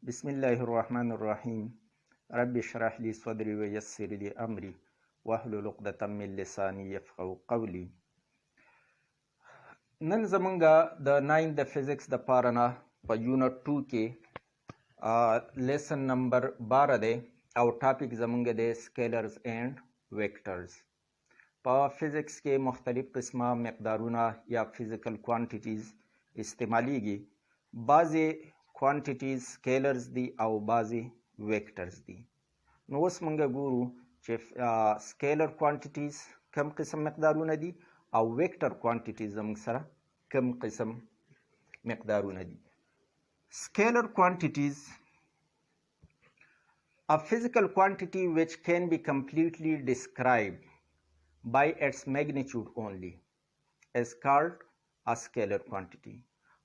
बिस्मिल्लाहिर्रहमानिर्रहीम रब्बि इश्रह ली सदरी व यस्सिर ली अमरी वहलुल उक़दतम मिन लिसानी यफ़क़हू क़ौली। नन ज़मंगा the 9th the physics the पारा ना په यूनिट 2 کې lesson number 12 دی او ټاپک زمونږ دی سکیلرز اینڈ ویکټرز. په فزیکس کې مختلف قسمه مقدارونه یا فزیکل کوانټیټیز استعمالیږي. بعضې کوانټیټیز سکیلرز دي او بعضې ویکټرز دي. نو اوس موږ ګورو چې سکیلر کوانټیټیز کم قسم مقدارونه دي او ویکټر کوانټیټیز زموږ سره کم قسم مقدارونه دي. Scalar quantities, a physical quantity which can be completely described by its magnitude only, is called a scalar quantity.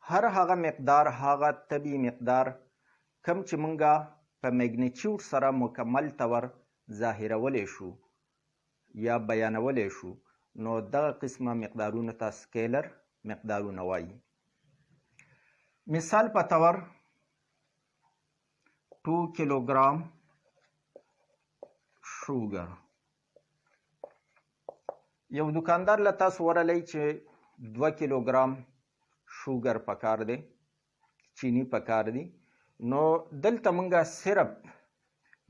هر هغه مقدار هغه طبیعي مقدار کم چې مونږه په میګنیچیوډ سره مکمل طور ظاهرولی شو یا بیانولی شو نو دغه قسمه مقدارونو ته سکیلر مقدارونه وایي. مثال په طور 2 کیلوګرام شوګر. یو دکاندار له تاسو ورلی چې 2 کیلوګرام شوګر پکار دی، چینی پکار دی. نو دلته مونږه صرف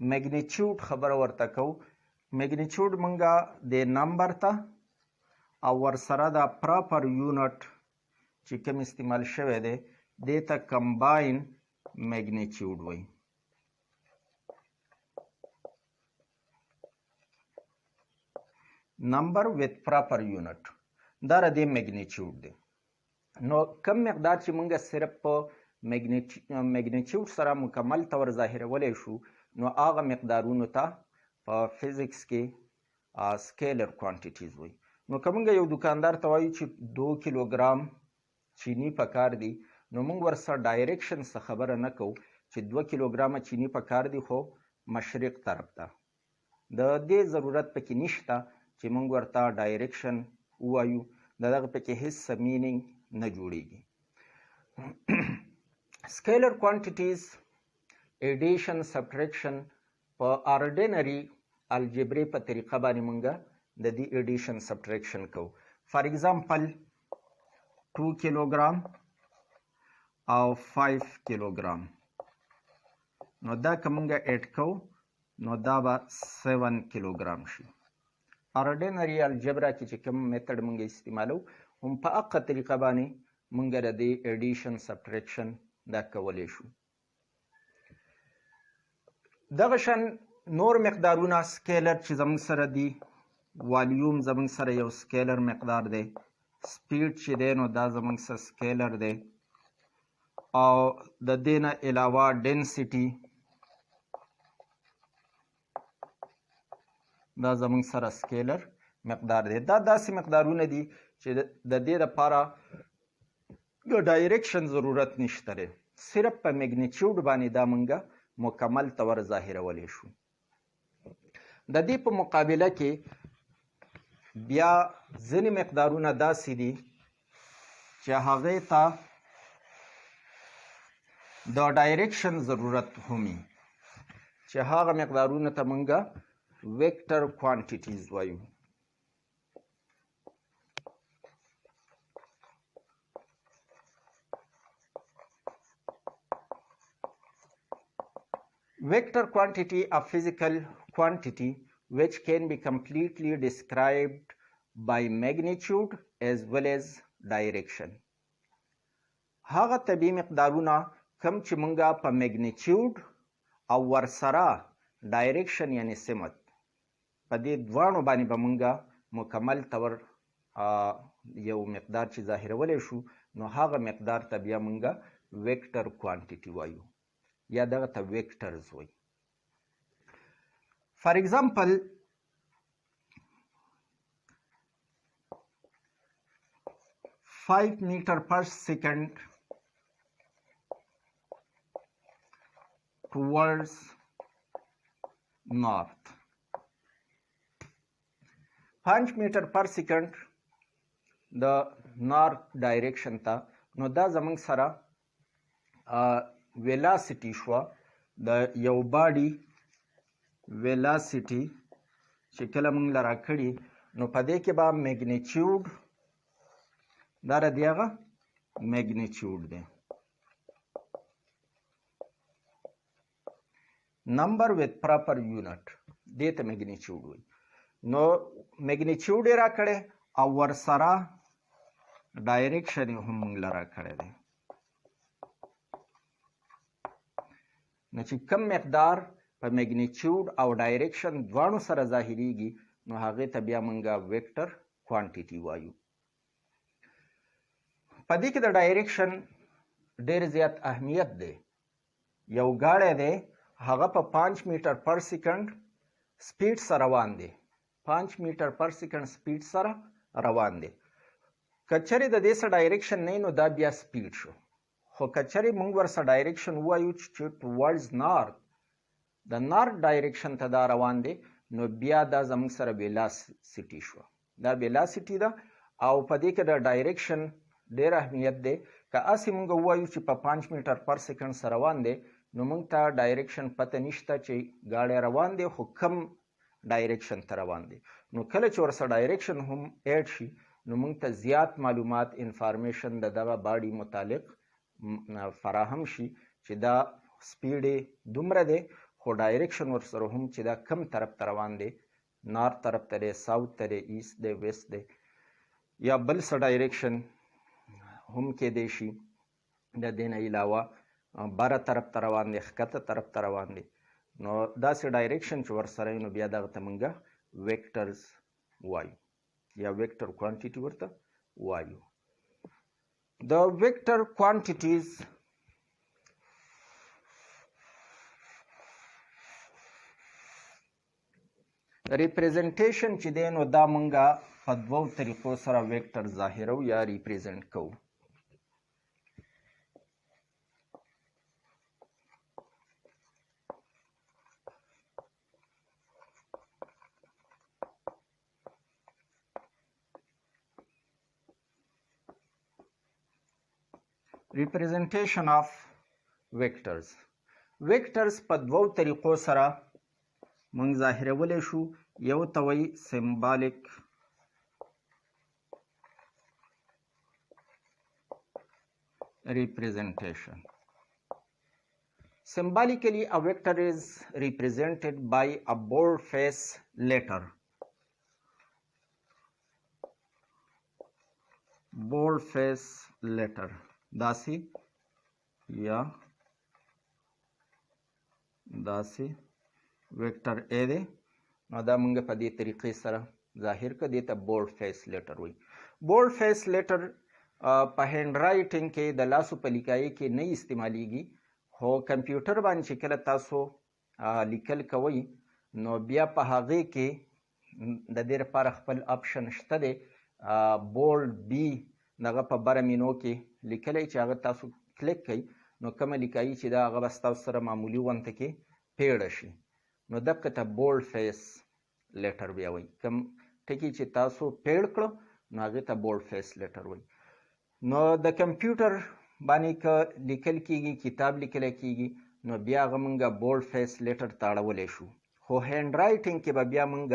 میګنیچیوډ خبره ورته کوو. میګنیچیوډ مونږه د نمبر ته او ورسره د پراپر یونټ چې کوم استعمال شوی دی دې ته کمباین میګنیچیوډ وایي. نمبر ویت پراپر یونټ دا د دې میګنیچیوډ دی. نو کم مقدار چې مونږ صرف په میګنیچیوډ سره مکمل طور ظاهرولی شو نو هغه مقدارونو ته په فزیکس کې سکیلر کوانټیټیز وایي. نو که مونږ یو دکاندار ته وایو چې 2 کیلوګرام چینی پکار دی نو موږ ورسره ډایرکشن څه خبره نه کوو چې 2 کیلوګرامه چینی پکار دی خو مشرق طرف ته. د دې ضرورت پکې نشته چې موږ ورته ډایرکشن ووایو، د دغه پکې هیڅ مینینګ نه جوړیږي. سکیلر کوانټیټیز ایډیشن سبټریکشن په آرډینري الجبرې په طریقه باندې موږ د دې ایډیشن سبټریکشن کوو. فار ایگزامپل 2 کیلوګرام او 5 کیلوګرام، نو دا که مونږ ایډ کوو نو دا به 7 کیلوګرام شي. آرډینري الجبرا کې چې کوم میتډ مونږ استعمالو هم په هغه طریقه باندې مونږ د دې ایډیشن سبټریکشن دا کولی شو. دغه شان نور مقدارونه سکیلر چې زموږ سره دي، والیوم زموږ سره یو سکیلر مقدار دی، سپیډ چې دی نو دا زموږ سره سکیلر دی، او د دې نه علاوه ډینسټي دا زموږ سره سکیلر مقدار دی. دا داسې مقدارونه دي چې د دې لپاره د ډایرکشن ضرورت نشته دی، صرف په میګنیچیوډ باندې دا مونږه مکمل طور ظاهرولی شو. د دې په مقابله کې بیا ځینې مقدارونه داسې دي چې هغې ته د ډایرکشن ضرورت همي، چې هغه مقدارونه ته مونږه ویکټر کوانټیټیز وایو. Vector quantity, a physical quantity which can be completely described by magnitude as well as direction. هغه طبیعي مقدارونه کم چې مونږه په میګنیچیوډ او ورسره ډایرکشن یعنی سمت په دې دواړو باندې به مونږه مکمل طور یو مقدار چې ظاهرولی شو نو هغه مقدار ته بیا مونږه ویکټر کوانټیټي وایو یا دغه ته ویکټرز وایي. فار ایگزامپل 5 meter per second towards north. 5 meter per second د نارت ډایرکشن ته، نو دا زمونږ سره ویلاسټي شوه د یو باډي ویلاسټي چې کله موږ له راکړي نو په دې کې به میګنیچیوډ دا د دې هغه میګنیچیوډ دی. نمبر ویت پراپر یونټ دې ته میګنیچیوډ وایي. نو میګنیچیوډ یې راکړی او ورسره ډایرکشن یې هم موږ له راکړی دی. نو چې کم مقدار په میګنیچیوډ او ډایرکشن دواړو سره ظاهریږي نو هغې ته بیا موږ ویکټر کوانټیټي وایو. په دې کې د ډایرکشن ډېر زیات اهمیت دی. یو ګاډی دی هغه په 5 میټر پر سیکنډ سپیډ سره روان دی. 5 میټر پر سیکنډ سپیډ سره روان دی. که چېرې د دې څه ډایرکشن نه نو دا بیا سپیډ شو. خو که چېرې موږ ورسره ډایرکشن ووایو چې ټوورډز نارت د نارت ډایرکشن ته دا روان دی نو بیا دا زموږ سره ویلاسټي شوه. دا ویلاسټي ده او په دې کې د ډایرکشن ډېر اهمیت دی. که هسې موږ ووایو چې په 5 میټر پر سیکنډ سره روان دی نو موږ ته ډایرکشن پته نشته چې ګاډی روان دی خو کم ډایرکشن ته روان دی. نو کله چې ورسره ډایرکشن هم ایډ شي نو موږ ته زیات معلومات انفارمیشن د دغه باډي متعلق فراهم شي چې دا سپیډ یې دومره دی خو ډایرکشن ورسره هم چې دا کم طرف ته روان دی، نارت طرف ته دی، ساوت ته دی، ایست دی، ویست دی، یا بل څه ډایرکشن هم کېدی شي. د دې نه علاوه بره طرف ته روان دی، ښکته طرف ته روان دی. نو داسې ډایرکشن چې ورسره وي نو بیا دغه ته موږ ویکټرز وایو یا ویکټر کوانټیټي ورته وایو. د ویکټر کوانټیټیز ریپرزنټیشن چې دی نو دا موږ په دوو طریقو سره ویکټر ظاهرو یا ریپرزنټ کوو. representation of vectors. vectors په دوو طریقو سره موږ ظاهرولی شو. یو ته وایي symbolic representation. Symbolically, a vector is represented by a boldface letter. boldface letter داسې یا داسې ویکټر ا دی. نو دا موږ په دې طریقې سره ظاهر کړه. دې ته بولډ فیس لیټر وایي. بولډ فیس لیټر په هینډ رایټینګ کې د لاسو په لیکایي کې نه استعمالیږي خو کمپیوټر باندې چې کله تاسو لیکل کوئ نو بیا په هغې کې د دې لپاره خپل آپشن شته دی. بولډ بی دغه په بره مینو کې لیکلی چې هغه تاسو کلیک کوئ نو کومه لیکایي چې دا هغه به ستاسو سره معمولي غونته کې پیړه شي. نو دقه ته بولډ فیس لیټر بیا وایي. کوم ټکي چې تاسو پیړ کړو نو هغې ته بولډ فیس لیټر وایي. نو د کمپیوټر باندې که لیکل کېږي، کتاب لیکلی کېږي نو بیا هغه موږ بولډ فیس لیټر ته اړولی شو. خو هینډ رایټینګ کې به بیا موږ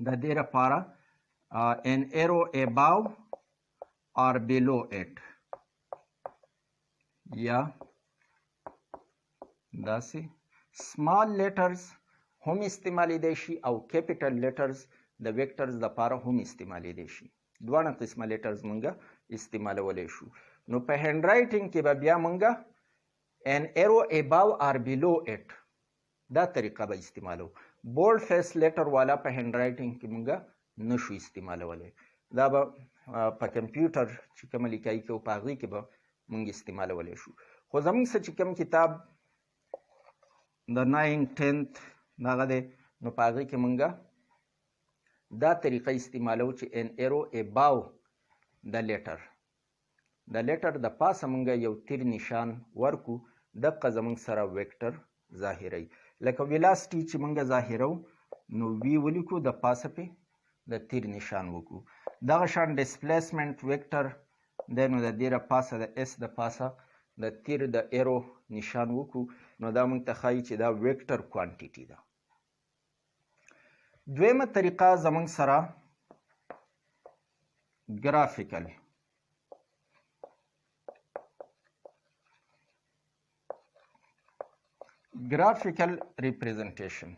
د دې لپاره an arrow above or below it یا داسې small letters هم استعمالیدی شي او capital letters د vectors لپاره هم استعمالیدی شي. دواړه قسمه لیټرز موږ استعمالولی شو. نو په هینډ رایټینګ کې به بیا موږ an arrow above or below it دا طریقه به استعمالو. بولډ فیس لیټر والا په هینډ رایټینګ کې موږ نشو استعمالولی. دا به په کمپیوټر چې کومه لیکایي کوو په هغې کې به موږ استعمالولی شو. خو زموږ څه چې کوم کتاب د 9-10 دغه دی نو په هغې کې موږ دا طریقه استعمالو چې ان ایرو اباو د لیټر د پاسه موږ یو تیر نشان ورکو. دقه زموږ سره ویکټر ظاهروي. لکه ویلاسټي چې موږ ظاهرو نو وی ولیکو د پاسه پې د تیر نشان وکړو. دغه شان ډسپلیسمنټ ویکټر دی نو د دې د پاسه د اس د پاسه د تیر د ایرو نشان وکړو نو دا موږ ته ښایي چې دا ویکټر کوانټیټي ده. دویمه طریقه زموږ سره graphical representation.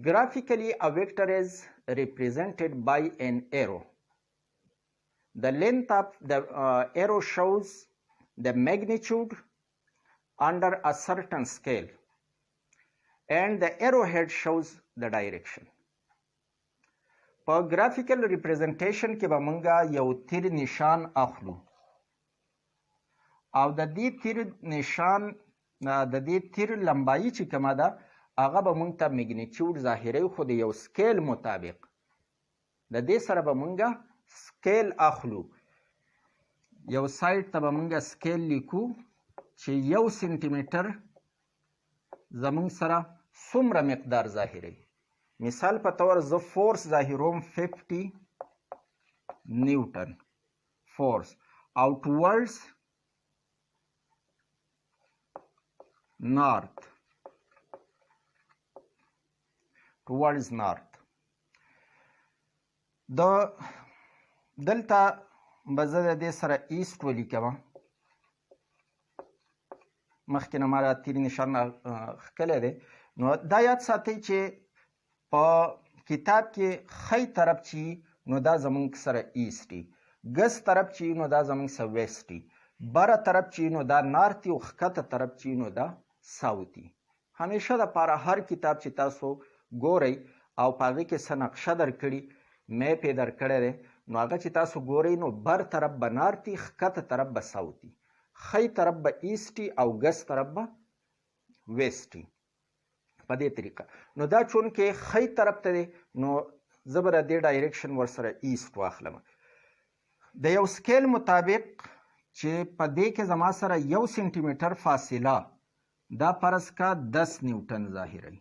Graphically, a vector is represented by an arrow. The length of the arrow shows the magnitude under a certain scale, and the arrowhead shows the direction. په graphical representation کې به مونږ یو تیر نشان اخلو او د دې تیر نشان د دې تیر لمبایي چې کومه ده هغه به مونږ ته میګنیچیوډ ظاهروي خو د یو سکیل مطابق. د دې سره به مونږ سکیل اخلو. یو سایډ ته به مونږ سکیل لیکو چې 1 سنټي میټر زمونږ سره څومره مقدار ظاهروي. مثال په طور زه فورس ظاهروم 50 نیوټن فورس او ټوورډز north دلته به زه د دې سره ایست ولیکم. مخکې نه ما را تیر نشان ښکلی دی. نو دا یاد ساتئ چې په کتاب کې ښی طرف چې نو دا زموږ سره ایسټي، ګس طرف چې نو دا زموږ سره ویسټي، بره طرف چې نو دا نارتي او ښکته طرف چې نو دا ساوتي. همیشه دپاره هر کتاب چې تاسو ګورئ او په هغې کې څه نقشه درکړي، میپ یې درکړی دی، نو هغه چې تاسو ګورئ نو بر طرف به نارتي، ښکته طرف به ساوتي، ښی طرف به ایسټي او ګس طرف به ویسټي. په دې طریقه نو دا چونکې ښی طرف ته دی نو زه به د دې ډایرکشن ورسره ایسټ واخلم. د یو سکیل مطابق چې په دې کې زما سره 1 سنټي میټر فاصله دا فرض کا 10 نیوټن ظاهروي.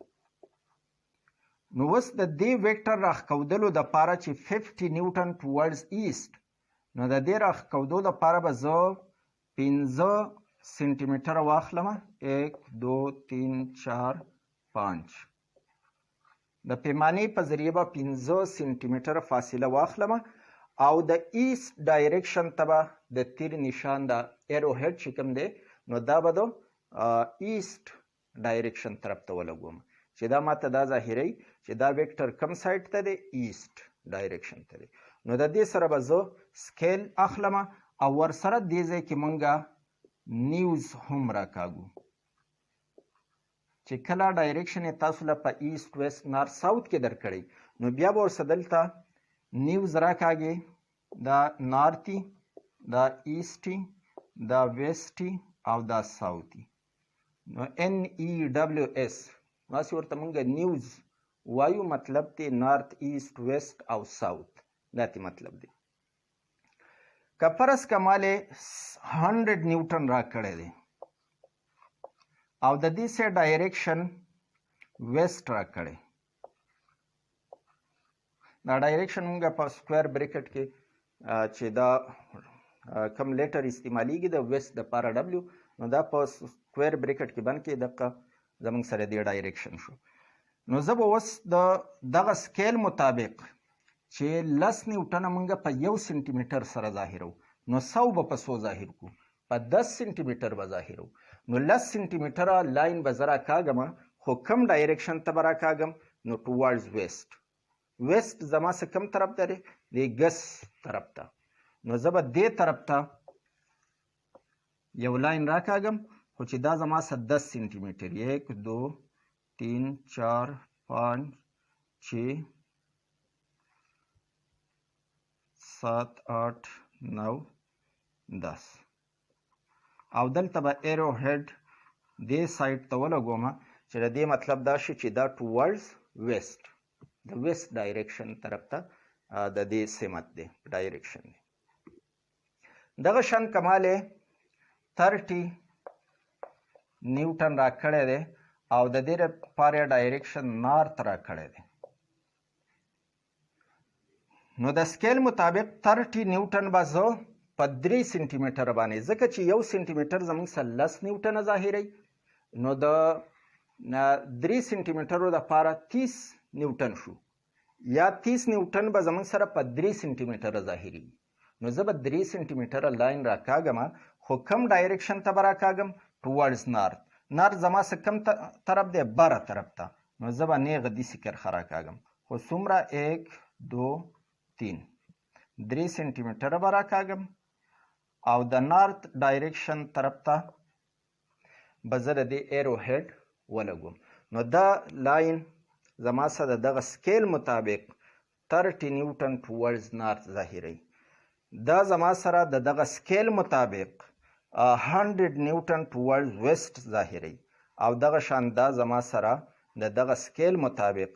نو اوس د دې ویکټر راښکودلو دپاره چې 50 نیوټن ټوورډز ایسټ، نو د دې راښکودو دپاره به زه 15 سنټي میټره واخلم. 1 2 3 4 5 د پیمانې په ذریعه به 15 سنټي میټره فاصله واخلم او د ایست ډایرکشن ته به د تیر نشان د ایرو هیډ چې کوم دی نو دا به د ایست ډایرکشن طرف ته ولګوم چې دا ماته دا ظاهروي چې دا ویکټر کم سایډ ته دی، ایست ډایرکشن ته دی. نو د دې سره به زه سکیل اخلم او ورسره دې ځای کې مونږه نیوز هم راکاږو چې کله ډایرکشن یې تاسو له په ایست ویست نارت ساوت کې درکړی نو بیا به ورسره دلته نیوز راکاږي، دا نارتي، دا ایسټي، دا ویسټي او دا ساوتي. نو NEWS داسې ورته مونږ نیوز وایو، مطلب دی نارت ایست ویست او ساوت، دا تی مطلب دی. که فرض کماله 100 نیوټن راکړی دی او د دې سه ډایرکشن ویسټ راکړی، دا ډایرکشن مونږ په سکویر بریکټ کې چې دا کم لیټر استعمالیږي د ویسټ دپاره ډبلیو، نو دا په سکویر بریکټ کې بند کې دغه زموږ سره دی ډایرکشن شو. نو زه به اوس د دغه سکیل مطابق چې 10 نیوټنه مونږ په 1 سنټي میټر سره ظاهرو نو 100 به په 100 ظاهر کو، په 10 سنټي میټر به ظاهرو. نو 10 سنټي میټره لاین به زه راکاږم، خو کم ډایرکشن ته به راکاږم نو ټوورډز ویسټ. ویسټ زما څه کم طرف ته دی؟ د ګس طرف ته. نو زه به دې طرف ته یو لاین راکاږم خو چې دا زما څه 10 سنټي میټر 1 2 3 4 5 6 7 8 9 10 او دلته به ایرو هیډ دې سایډ ته ولګوم چې د دې مطلب دا شي چې دا ټوورډز ویسټ، د ویسټ ډایرکشن طرف ته د دې سمت دی ډایرکشن دی. دغه شان کماله 30 نیوټن راکړی دی او د دې لپاره ډایرکشن نارت راکړی دی. نو د سکیل مطابق 30 نیوټن به زه په 3 سانتي متر باندې، ځکه چې 1 سانتي متر زموږ سره 10 نیوټنه ظاهروي، نو د 3 سانتي مترو دپاره 30 نیوټن شو، یا 30 نیوټن به زموږ سره په 3 سانتي متره ظاهري. نو زه به 3 سانتي متره لاین راکاږم، خو کم ډایرکشن ته به راکاږم؟ ټوورډز نارت. نارت زما څه کم طرف دی؟ بره طرف ته. نو زه به نیغه داسې کرښه راکاږم، خو څومره؟ 1 2 3 3 سانتي متره به راکاږم، او د نارت ډایرکشن طرف ته به زه د دې ایرو هیډ ولګوم. نو دا لاین زما سره د دغه سکیل مطابق 30 نیوټن ټوورډز نارت ظاهروي. دا زما سره د دغه سکیل مطابق 100 نیوټن ټوورډز ویسټ ظاهروي، او دغه شان دا زما سره د دغه سکیل مطابق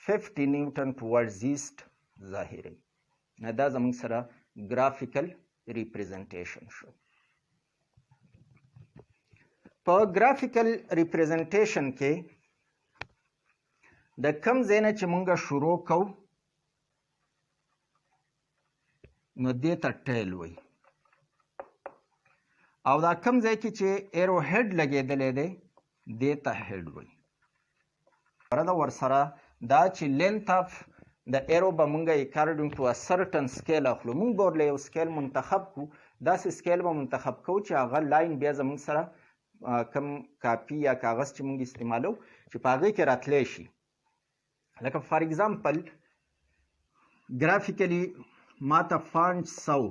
50 نیوټن ټوورډز ایسټ ظاهروي. دا زموږ سره ګرافیکل ریپرزنټیشن شو. په ګرافیکل ریپرزنټیشن کې د کم ځای نه چې مونږ شروع کوو نو دې ته ټیل وایي، او دا کم ځای کې چې ایرو هیډ لګېدلی دی دې ته هیډ وایي. دا ورسره دا چې لینث اف د ایرو به مونږ اکارډینګ ټو ا سرټن سکیل اخلو. مونږ به ورله یو سکیل منتخب کړو، داسې سکیل به منتخب کوو چې هغه لاین بیا زمونږ سره کم کاپي یا کاغذ چې مونږ استعمالو چې په هغې کې راتلی شي. لکه فار ایگزامپل ګرافیکلی ما ته 500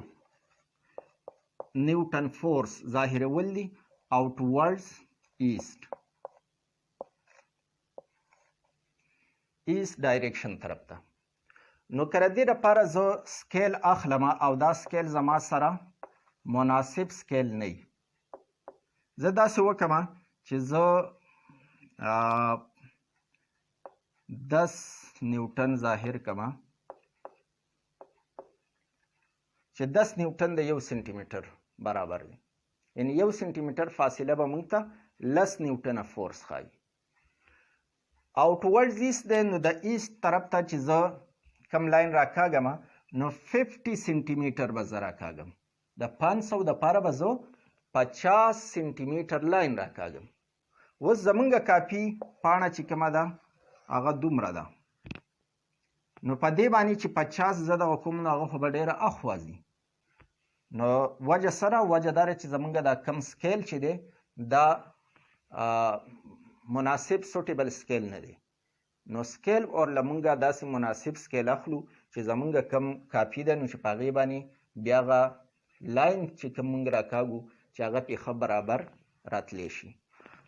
نیوټن فورس ظاهرول دي او ټوورډز ایسټ ډایرکشن طرف ته. نو که د دې دپاره زه سکیل اخلم او دا سکیل زما سره مناسب سکیل نه وي، زه داسې وکړم چې زه 10 نیوټن ظاهر کړم، چې 10 نیوټن د 1 سانتي متر برابر دی، یعنی 1 سانتي متر فاصله به موږ ته 10 نیوټنه فورس ښایي. او ټوورډز ایسټ دی، نو د ایسټ طرف ته چې زه کم لاین راکاږم نو 50 سانتي متر به زه راکاږم. د 500 دپاره به زه 50 سانتي متر لاین راکاږم. اوس زمونږ کاپي پاڼه چې کومه ده هغه دومره ده، نو په دې باندې چې 50 زه دغه کوم نو هغه خو به ډېره اخوا ځي. نو وجه سره وجه دا چې زمونږ دا کم سکیل چې دی دا مناسب سوټیبل سکیل نه دی. نو سکیل ورله مونږ داسې مناسب سکیل اخلو چې زمونږ کم کاپي ده، نو چې په هغې باندې بیا هغه لاین چې کوم مونږ راکاږو چې هغه پې ښه برابر راتلی شي.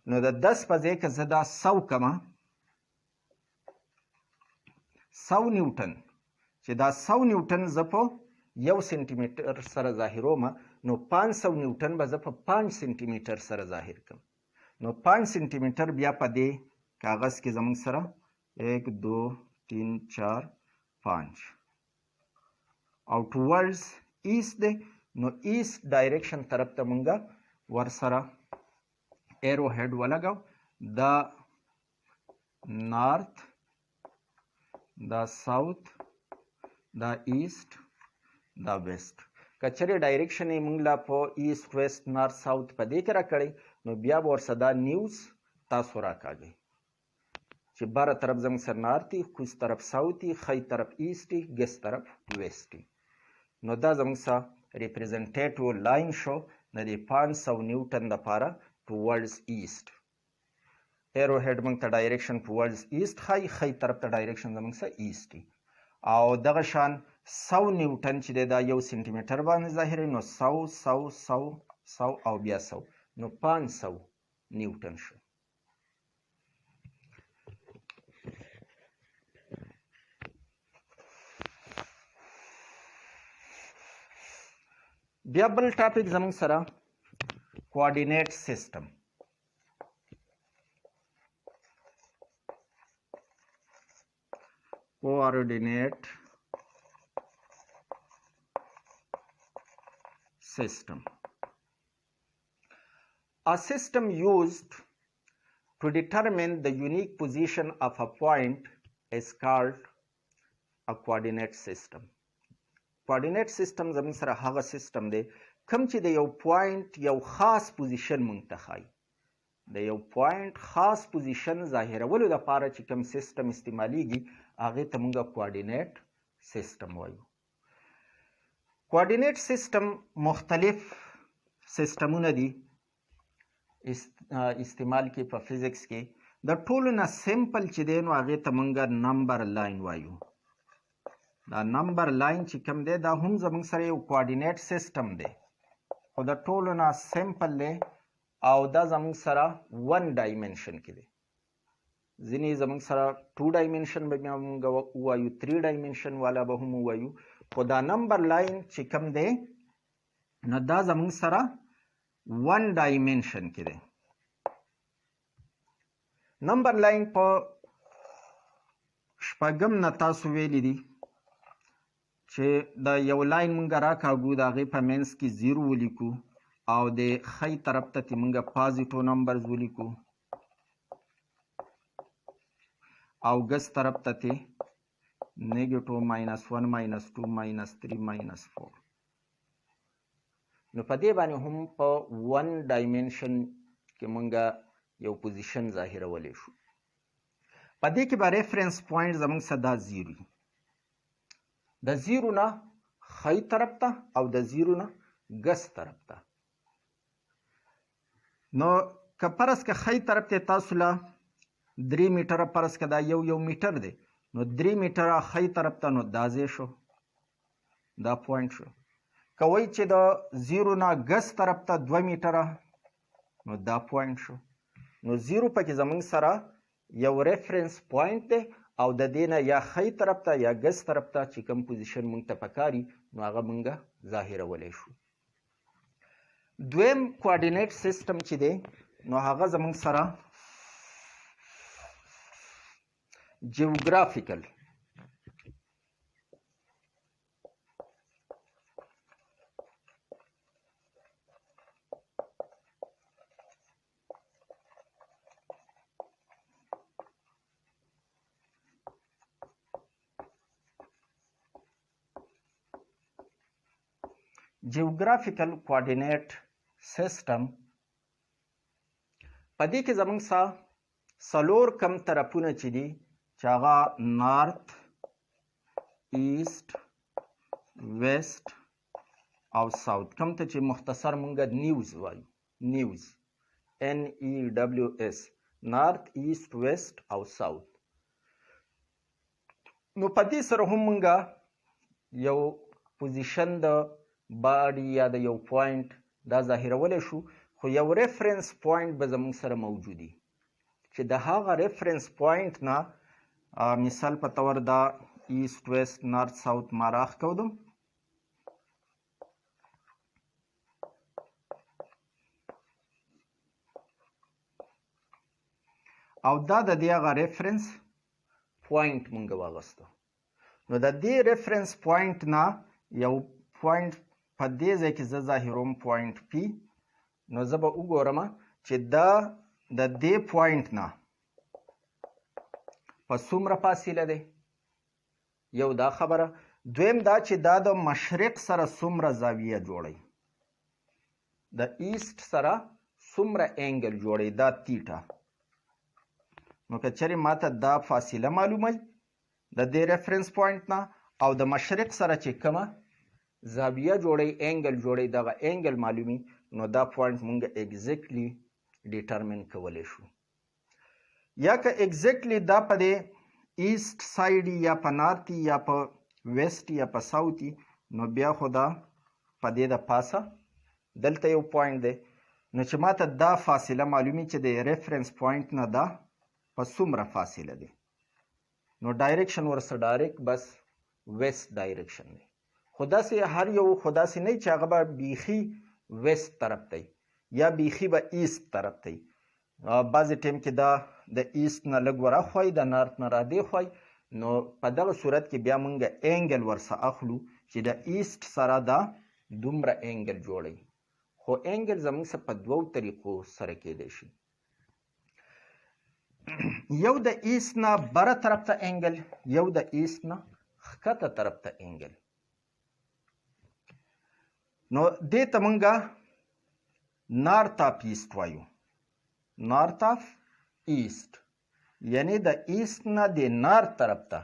نو د 10 په ځای که زه دا 100 کړمه، 100 نیوټن، چې دا 100 نیوټن زه په 1 سانتي متر سره ظاهروم، نو 500 نیوټن به زه په 5 سانتي متر سره ظاهر کړم. نو 5 سانتي متر بیا په دې کاغذ کې زموږ سره 1 2 3 4 5 او ټوورډز ایسټ دی. نو ایسټ ډایرکشن طرف ته مونږ ورسره ایرو هیډ ولګو، دا نارت، دا ساوث، دا ایسټ، دا ویسټ. که چېرې ډایرکشن یې مونږ لا په ایسټ ویسټ نارت ساوث په دې کې راکړی نو بیا به ورسره دا نیوز تاسو راکاږئ چې بره طرف زموږ سره نارت وي، کوز طرف ساوث وي، ښی طرف ایسټ وي، ګس طرف ویسټ وي. نو دا زموږ سره ریپرزنټیټیو لاین شو د دې 500 نیوټن دپاره ټوورډز ایسټ. ایرو هیډ موږ ته ډایرکشن ټوورډز ایسټ ښایي، ښی طرف ته ډایرکشن زموږ سره ایسټ وي. او دغه شان 100 نیوټن چې دی دا 1 سانتي متر باندې ظاهروي، نو 100 100 100 100 او بیا 100، نو 500 نیوټن شو. بیا بل ټاپک زموږ سره کوآرډینیټ سیسټم. Coordinate system. A system used to determine the unique position of a point is called a coordinate system. Coordinate system زموږ سره هغه سیسټم دی کوم چې د یو پوینټ یو خاص پوزیشن مونږ ته ښایي د یو پوینټ خاص پوزیشن ظاهرولو لپاره چې کوم سیستم استعمالیږي هغې ته مونږ کوارډینیټ سیستم وایو. کوارډینیټ سیستم مختلف سیستمونه دي استعمال کې په فزیکس کې. د ټولو نه سمپل چې دی نو هغې ته مونږ نمبر لاین وایو. دا نمبر لاین چې کوم دی دا هم زموږ سره یو کوارډینیټ سیستم دی خو د ټولو نه سمپل دی او دا زموږ سره 1 ډایمنشن کې دی. ځینې زموږ سره 2 ډایمنشن به موږ ووایو 3 ډایمنشن والا به هم ووایو خو دا نمبر لاین چې کوم دی نو دا زموږ سره 1 ډایمنشن کې دی. نمبر لاین په شپږم نه تاسو ویلی دي چې د یو لاین مونږ راکاږو د هغې په منځ کې 0 ولیکو او د ښی طرف ته مونږ پازیټیو نمبرز ولیکو او ګس طرف ته نیګیټیو -1 -2 -3 -4. نو په دې باندې هم په 1 ډایمنشن کې مونږ یو پوزیشن ظاهرولی شو. په دې کې به ریفرنس پوینټ زموږ سره دا 0 وي. د 0 نه ښی طرف ته او د 0 نه ګس طرف ته. نو که فرض که ښی طرف ته تاسو له 3 میټره فرض که دا یو میټر دی نو 3 میټره ښی طرف ته نو دا ځای شو دا پوینټ شو. که وایي چې د 0 نه ګس طرف ته 2 میټره نو دا پوینټ شو. نو 0 پکې زموږ سره یو ریفرنس پوینټ دی او د دې نه یا ښی طرف ته یا ګس طرف ته چې کوم پوزیشن مونږ ته پکاري نو هغه مونږ ظاهرولی شو. دویم کوارډینیټ سیستم چې دی نو هغه زموږ سره جیوګرافیکل جیوګرافیکل کوارډینیټ سیستم په دې کې زموږ سره 4 کم طرفونه چې دي چې هغه نارت ایسټ ویسټ او ساوث کوم ته چې مختصر مونږ نیوز وایو. نیوز NEWS نارت ایسټ ویسټ او ساوث. نو په دې سره هم مونږ یو پوزیشن د باډي یا د یو پوینټ دا ظاهرولی شو خو یو ریفرنس پوینټ به زموږ سره موجودي چې د هغه ریفرنس پوینټ نه مثال په طور دا ایسټ ویسټ نارت ساوث ما راښکودم او دا د دې هغه ریفرنس پوینټ مونږ واغستو. نو د دې ریفرنس پوینټ نه یو پوینټ په دې ځای کې زه ظاهروم پوینټ پی. نو زه به وګورم چې دا د دې پوینټ نه په څومره فاصله دی. یو دا خبره. دویم دا چې دا د مشرق سره څومره زاویه جوړوي د ایسټ سره څومره انګل جوړوي دا تیټه. نو که چېرې ماته دا فاصله معلوموي د دې ریفرنس پوینټ نه او د مشرق سره چې کومه زاویه جوړوي انګل جوړوي دغه انګل معلومي نو دا پوینټ مونږ اگزیکټلی ډیټرمن کولی شو. یا که اگزیکټلی دا په دې ایسټ سایډ یا په نارت یا په ویسټ یا په ساوث نو بیا خو دا په دې د پاسه دلته یو پوینټ دی نو چې ماته دا فاصله معلومي چې د ریفرنس پوینټ نه دا په څومره فاصله دی نو ډایرکشن ورسره ډایرکټ بس ویسټ ډایرکشن دی. خو داسې هر یو خو داسې نه چې هغه به بیخي ویسټ طرف ته یا بیخي به ایسټ طرف ته. بعضې ټایم کې دا د ایسټ نه لږ وراخوایي د نارت نه رادې خوایي نو په دغه صورت کې بیا موږ انګل ورڅخه اخلو چې د ایسټ سره دا دومره انګل جوړوي. خو انګل زموږ سره په 2 طریقو سره کیدی شي. یو د ایسټ نه بره طرف ته انګل یو د ایسټ نه ښکته طرف ته انګل. نو دې ته مونږه نارت اف ایست وایو. نارت اف ایست یعنی د ایست نه د نارت طرف ته.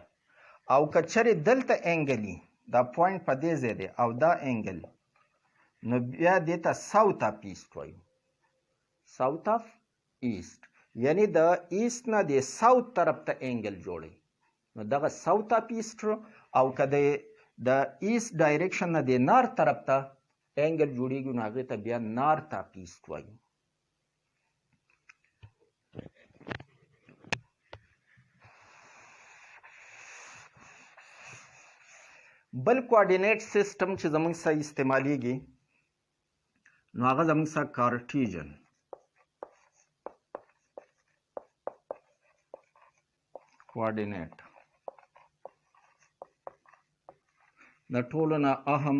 او که چېرې دلته انګل وي دا پوینټ په دې ځای دی او دا انګل نو بیا دې ته ساوت اف ایست وایو. ساوت اف ایست یعنی د ایست نه د ساوت طرف ته انګل جوړي نو دغه ساوت اف ایست. او که د ایست ډایرکشن نه د نارت طرف ته انګل جوړیږي نو هغې ته بیا نارت اف ایست وایو. بل کوارډینیټ سیسټم چې زموږ سره استعمالیږي نو هغه زموږ سره کارټیژن کوارډینیټ د ټولو نه اهم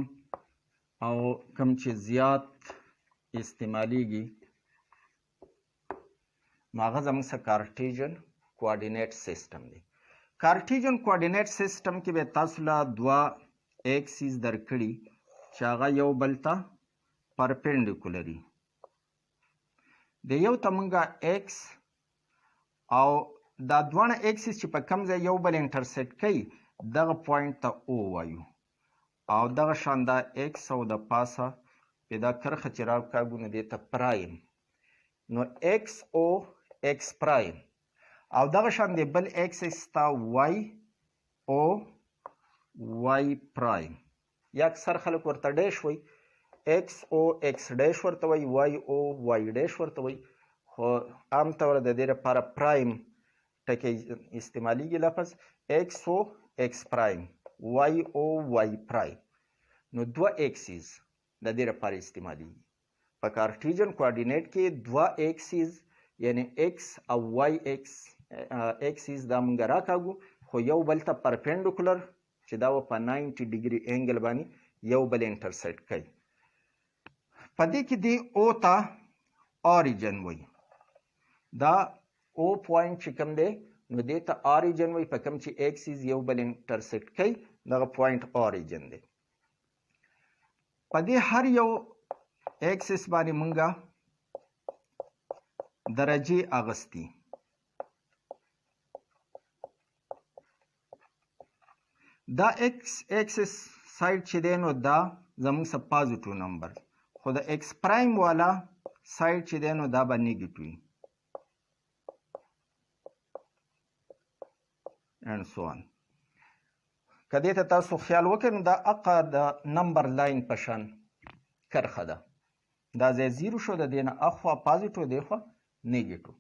او کوم چې زیات استعمالیږي نو هغه زموږ سره کارټیژن کوارډینیټ سیسټم دی. کارټیژن کوارډینیټ سیسټم کې به تاسو له دوه ایکسیز درکړي چې هغه یو بل ته پرپینډیکولري. د یو ته مونږه ایکس او دا دواړه ایکسیز چې په کوم ځای یو بل انټرسیکټ کوي دغه پوینټ ته او وایو. او دغه شان دا ایکس او د پاسه په دا کرښه چې راکاږو نو دې ته پرایم. نو ایکس او ایکس پرایم او دغه شان دی بل ایکسیس ته وای او وای پرایم یا اکثر خلک ورته ډیش وایي. ایکس او ایکس ډیش ورته وایي، وای او وای ډیش ورته وایي، خو عام طور د دې لپاره پرایم ټکی استعمالیږي لفظ ایکس او ایکس پرایم، وای او وای پرایم. نو دوه ایکسیز د دې لپاره استعمالیږي. په کارټیژن کوارډینیټ کې دوه ایکسیز یعنی ایکس او وای ایکسیز دا مونږ راکاږو خو یو بل ته پرپینډیکولر چې دا په 90 ډیګري انګل باندې یو بل انټرسیکټ کوي. په دې کې دی او ته اوریجن وایي. دا او پوینټ چې کوم دی نو دې ته اوریجن وایي. په کوم چې ایکسیز یو بل انټرسیکټ کوي دغه پوینټ اوریجن دی. په دې هر یو ایکسیس باندې مونږه درجې اغستی. دا ایکس ایکسیس سایډ چې دی نو دا زموږ سره پازیټیو نمبر، خو د ایکس پرایم والا سایډ چې دی نو دا به نیګیټیو اینډ سو آن. که دې ته تاسو خیال وکړئ نو دا اقا د نمبر لاین په شان کرښه ده. دا ځای زیرو شو، د دې نه اخوا پازیټیو دی خوا نیګیټیو.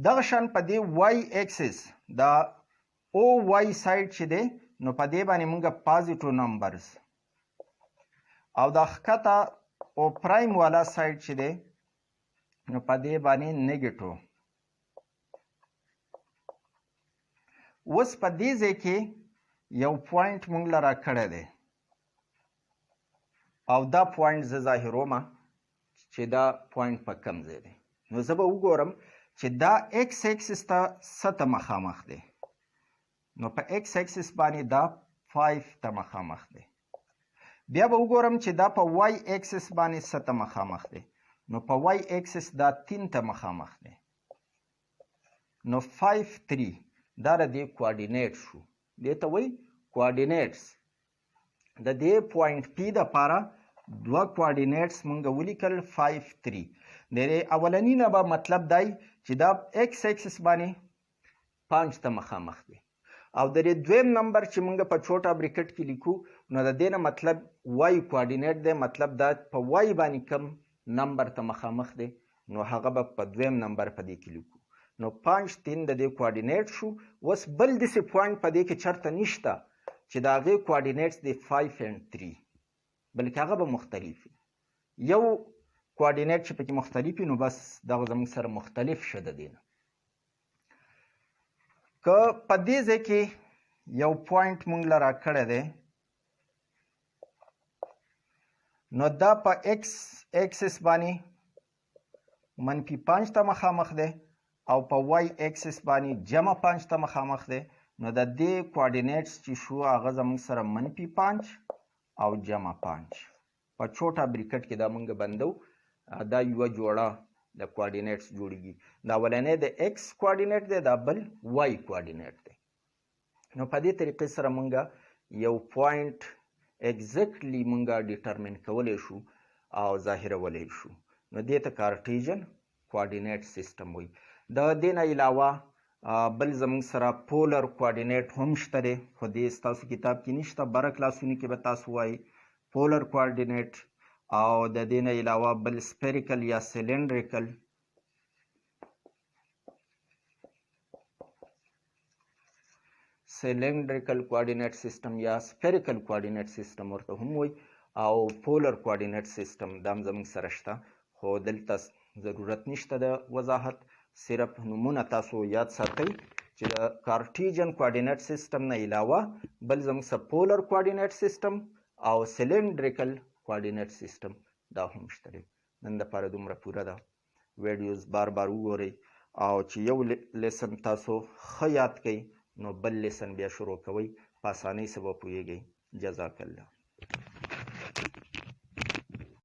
دغه شان په دې وای ایکسیس دا او وای سایډ چې دی نو په دې باندې مونږ پازیټیو نمبرز او دا ښکته او پرایم والا سایډ چې دی نو په دې باندې نیګیټیو. اوس په دې ځای کې یو پوینټ مونږ له راکړی دی او دا پوینټ زه ظاهرومه چې دا پوینټ په کم ځای دی. نو زه به وګورم چې دا ایکس ایکسیس ته څه ته مخامخ دی. نو په ایکس ایکسیس باندې دا 5 ته مخامخ دی. بیا به وګورم چې دا په وای ایکسیس باندې څه ته مخامخ دی. نو په وای ایکسیس دا 3 ته مخامخ دی. نو 5 3 دا د دې کوارډینیټ شو. دې ته وایي کوارډینیټس. د دې پوینټ پی دپاره دوه کوارډینیټس مونږ ولیکل 5 3. د اولني نه به مطلب دی چې دا ایکس ایکسیس باندې 5 ته مخامخ دی او د دې دویم نمبر چې مونږ په چوټا بریکټ کې لیکو نو د دې نه مطلب وای کوارډینیټ دی، مطلب دا په وای باندې کم نمبر ته مخامخ دی نو هغه به په دویم نمبر په دې کې لیکو. نو 5 3 د دې کوارډینیټ شو. اوس بل داسې پوینټ په دې کې چېرته نشته چې د هغې کوارډینیټس دی 5 and 3 بلکې هغه به مختلف وي. یو کوارډینیټ چې پکې مختلف وي نو بس دغه زموږ سره مختلف شه د دې نه. که په دې ځای کې یو پوینټ مونږ له راکړی دی نو دا په ایکس ایکسیس باندې -5 ته مخامخ دی او په وای ایکسیس باندې -5 ته مخامخ دی. نو د دې کوارډینیټس چې شو هغه زموږ سره -5 او -5. په چوټا بریکټ کې دا مونږ بندو دا یو جوړه د کوارډینیټس جوړیږي دا ولنې د ایکس کوارډینیټ دی دا بل وای کوارډینیټ دی نو په دې طریقې سره مونږ یو پوینټ ایگزیکټلی مونږ ډیټرمین کولی شو او ظاهرولی شو نو دې ته کارټیژن کوارډینیټ سیستم وایي د دې نه علاوه بل زموږ سره پولر کوارډینیټ هم شته دی خو دې ستاسو کتاب کې نشته بره کلاسونو کې به تاسو وایي پولر کوارډینیټ او د دې نه علاوه بل سپیریکل یا سلینډریکل کوارډینیټ سیستم یا سپیریکل کوارډینیټ سیستم ورته هم وایي او پولر کوارډینیټ سیستم دا هم زموږ سره شته خو دلته ضرورت نشته د وضاحت صرف نومونه تاسو یاد ساتئ چې د کارټیژن کوارډینیټ سیستم نه علاوه بل زموږ سره پولر کوارډینیټ سیستم او سلینډریکل کوارډینیټ سیستم دا هم شته دی نن دپاره دومره پوره ده ویډیوز بار بار وګورئ او چې یو لیسن تاسو ښه یاد کئ نو بل لیسن بیا شروع کوئ په اسانۍ سره به پوهیږئ جزاک الله